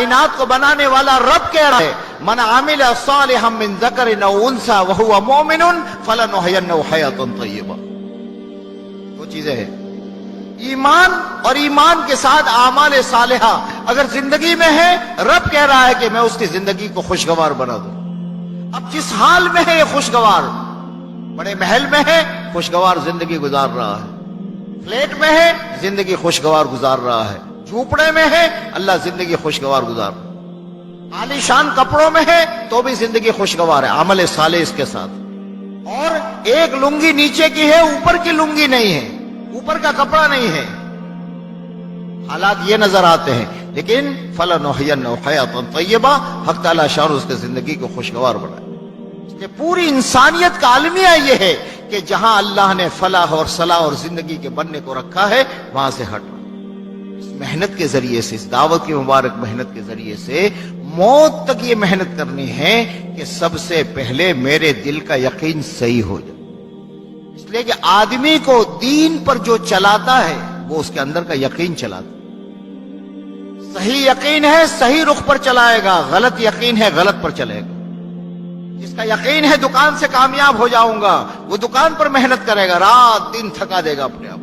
कायनात को बनाने वाला रब कह रहा है, मन आमिल सालिहम मिन ज़करिन औ उन्सा व हुवा मुमिनुन फलनुहयिन्नहु हयातन तय्यबा। दो चीजें हैं, ईमान और ईमान के साथ आमाल सालिहा अगर जिंदगी में है, रब कह रहा है कि मैं उसकी जिंदगी को खुशगवार बना दूं। अब जिस हाल में है ये खुशगवार, बड़े महल में है, खुशगवार जिंदगी गुजार रहा है, फ्लैट में है, जिंदगी खुशगवार गुजार रहा है, झूपड़े में है, अल्लाह जिंदगी खुशगवार गुजार रहा है, आलीशान कपड़ों में है तो भी जिंदगी खुशगवार है अमल साले इसके साथ। और एक लुंगी नीचे की है, ऊपर की लुंगी नहीं है, ऊपर का कपड़ा नहीं है, हालात ये नजर आते हैं, लेकिन फलनुहयिन्नहु हयातन तय्यबा, हक ताला शान उसके जिंदगी को खुशगवार बनाए। इसलिए पूरी इंसानियत का अलमिया ये है कि जहां अल्लाह ने फलाह और सलाह और जिंदगी के बनने को रखा है, वहां से हटना। इस मेहनत के जरिए से, इस दावत की मुबारक मेहनत के जरिए से मौत तक ये मेहनत करनी है कि सबसे पहले मेरे दिल का यकीन सही हो जाए। इसलिए कि आदमी को दीन पर जो चलाता है वो उसके अंदर का यकीन चलाता है। सही यकीन है सही रुख पर चलाएगा, गलत यकीन है गलत पर चलेगा। जिसका यकीन है दुकान से कामयाब हो जाऊंगा, वो दुकान पर मेहनत करेगा, रात दिन थका देगा अपने आप,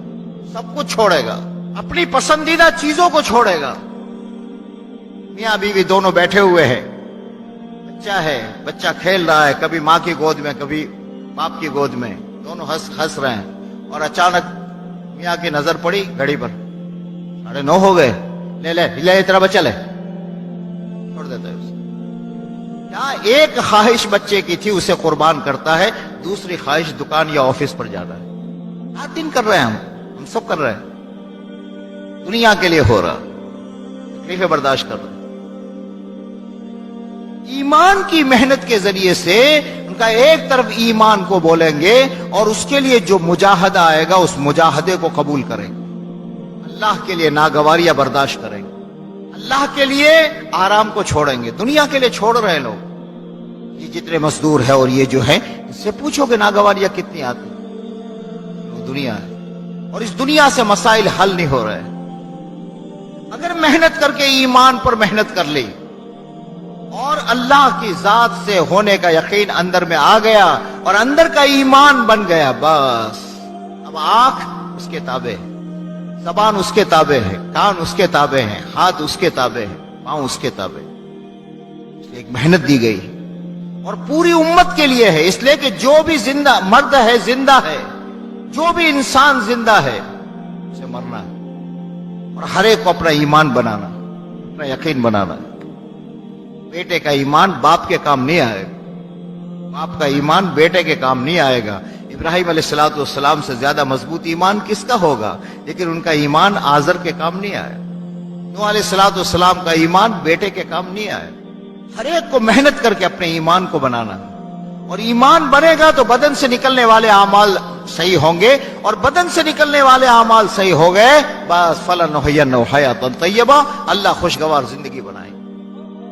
सब कुछ छोड़ेगा, अपनी पसंदीदा चीजों को छोड़ेगा। मियां बीवी दोनों बैठे हुए हैं, बच्चा है, बच्चा खेल रहा है, कभी माँ की गोद में कभी बाप की गोद में, दोनों हंस रहे हैं। और अचानक मियां की नजर पड़ी घड़ी पर, 9:30 हो गए, ले तेरा बच्चा ले, छोड़ देता है उसे। क्या एक ख्वाहिश बच्चे की थी उसे कुर्बान करता है, दूसरी ख्वाहिश दुकान या ऑफिस पर जाना है। रात दिन कर रहे हैं हम सब कर रहे हैं, दुनिया के लिए हो रहा, तकलीफें बर्दाश्त कर रहे हैं। ईमान की मेहनत के जरिए से उनका एक तरफ ईमान को बोलेंगे और उसके लिए जो मुजाहदा आएगा उस मुजाहदे को कबूल करेंगे, अल्लाह के लिए नागवारियां बर्दाश्त करेंगे, अल्लाह के लिए आराम को छोड़ेंगे। दुनिया के लिए छोड़ रहे लोग, ये जितने मजदूर है और ये जो है, इससे पूछोगे नागवारियां कितनी आती, वो दुनिया है और इस दुनिया से मसाइल हल नहीं हो रहे। अगर मेहनत करके ईमान पर मेहनत कर ली और अल्लाह की जात से होने का यकीन अंदर में आ गया और अंदर का ईमान बन गया, बस अब आंख उसके ताबे है, ज़बान उसके ताबे है, कान उसके ताबे हैं, हाथ उसके ताबे हैं, पांव उसके ताबे। एक मेहनत दी गई और पूरी उम्मत के लिए है, इसलिए कि जो भी जिंदा मर्द है जिंदा है, जो भी इंसान जिंदा है उसे मरना है और हर एक को अपना ईमान बनाना, अपना यकीन बनाना है। बेटे का ईमान बाप के काम नहीं आएगा, बाप का ईमान बेटे के काम नहीं आएगा। इब्राहिम अलैहिस्सलाम से ज्यादा मजबूत ईमान किसका होगा, लेकिन उनका ईमान आजर के काम नहीं आया। नूह अलैहिस्सलाम का ईमान बेटे के काम नहीं आया। हर एक को मेहनत करके अपने ईमान को बनाना, और ईमान बनेगा तो बदन से निकलने वाले आमाल सही होंगे, और बदन से निकलने वाले आमाल सही हो गए, बस फलनुहयिन्नहु हयातन तय्यबा, अल्लाह खुशगवार जिंदगी बनाए।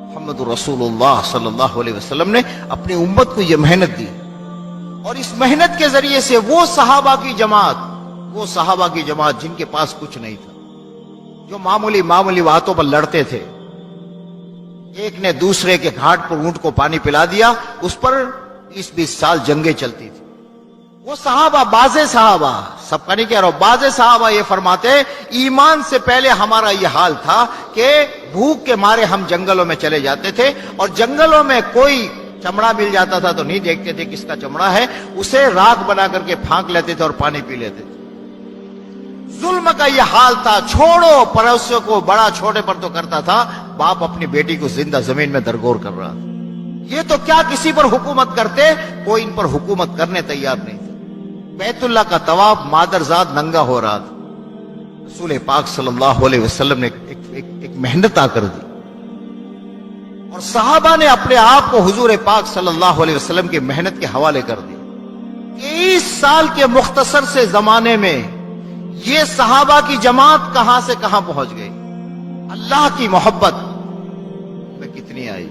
मुहम्मदुर रसूलुल्लाह सल्लल्लाहु अलैहि वसल्लम ने अपनी उम्मत को यह मेहनत दी, और इस मेहनत के जरिए से वो सहाबा की जमात जिनके पास कुछ नहीं था, जो मामूली बातों पर लड़ते थे, एक ने दूसरे के घाट पर ऊंट को पानी पिला दिया, उस पर 20-20 साल जंगें चलती थी। वो सहाबा, बाज़े सहाबा, सबका नहीं कह रहा हूं, बाज़े सहाबा ये फरमाते, ईमान से पहले हमारा ये हाल था कि भूख के मारे हम जंगलों में चले जाते थे, और जंगलों में कोई चमड़ा मिल जाता था तो नहीं देखते थे किसका चमड़ा है, उसे राख बना करके फांक लेते थे और पानी पी लेते थे। जुल्म का यह हाल था, छोड़ो पड़ोसियों को, बड़ा छोटे पर तो करता था, बाप अपनी बेटी को जिंदा जमीन में दरगोर कर रहा था। ये तो क्या किसी पर हुकूमत करते, कोई इन पर हुकूमत करने तैयार नहीं था। बैतुल्लाह का तवाफ मादरजाद नंगा हो रहा था, रसूल पाक सल्लल्लाहु अलैहि वसल्लम ने एक मेहनत आकर दी, और सहाबा ने अपने आप को हुजूर पाक सल्लल्लाहु अलैहि वसल्लम की मेहनत के हवाले कर दिया। 23 साल के मुख्तसर से जमाने में ये सहाबा की जमात कहां से कहां पहुंच गई, अल्लाह की मोहब्बत में कितनी आई,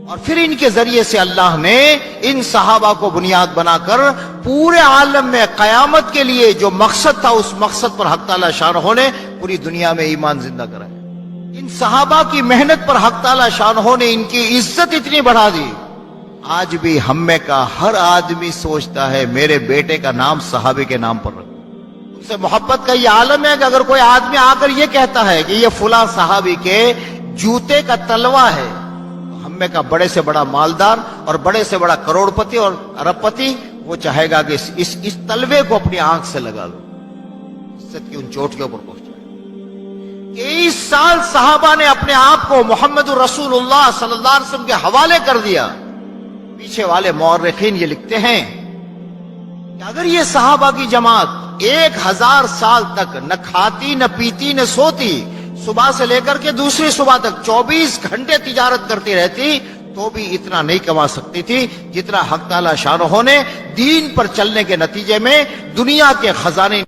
और फिर इनके जरिए से अल्लाह ने इन सहाबा को बुनियाद बनाकर पूरे आलम में कयामत के लिए जो मकसद था, उस मकसद पर हक ताला शानहू ने पूरी दुनिया में ईमान जिंदा कराया। इन सहाबा की मेहनत पर हक ताला शानहो ने इनकी इज्जत इतनी बढ़ा दी। आज भी हम में का हर आदमी सोचता है मेरे बेटे का नाम सहाबे के नाम पर रखो। उनसे मोहब्बत का ये आलम है कि अगर कोई आदमी आकर ये कहता है कि ये फुला सहाबी के जूते का तलवा है, तो हम में का बड़े से बड़ा मालदार और बड़े से बड़ा करोड़पति और अरबपति वो चाहेगा कि इस तलवे को अपनी आंख से लगा लो, इज्जत की उन चोटियों पर पहुंच जाए। 23 साल सहाबा ने अपने आप को मोहम्मद रसूलुल्लाह सल्लल्लाहु अलैहि वसल्लम के हवाले कर दिया। पीछे वाले मौर्रिखीन ये लिखते हैं कि अगर ये सहाबा की जमात 1000 साल तक न खाती न पीती न सोती, सुबह से लेकर के दूसरी सुबह तक 24 घंटे तिजारत करती रहती, तो भी इतना नहीं कमा सकती थी जितना हक ताला शानहो ने दीन पर चलने के नतीजे में दुनिया के खजाने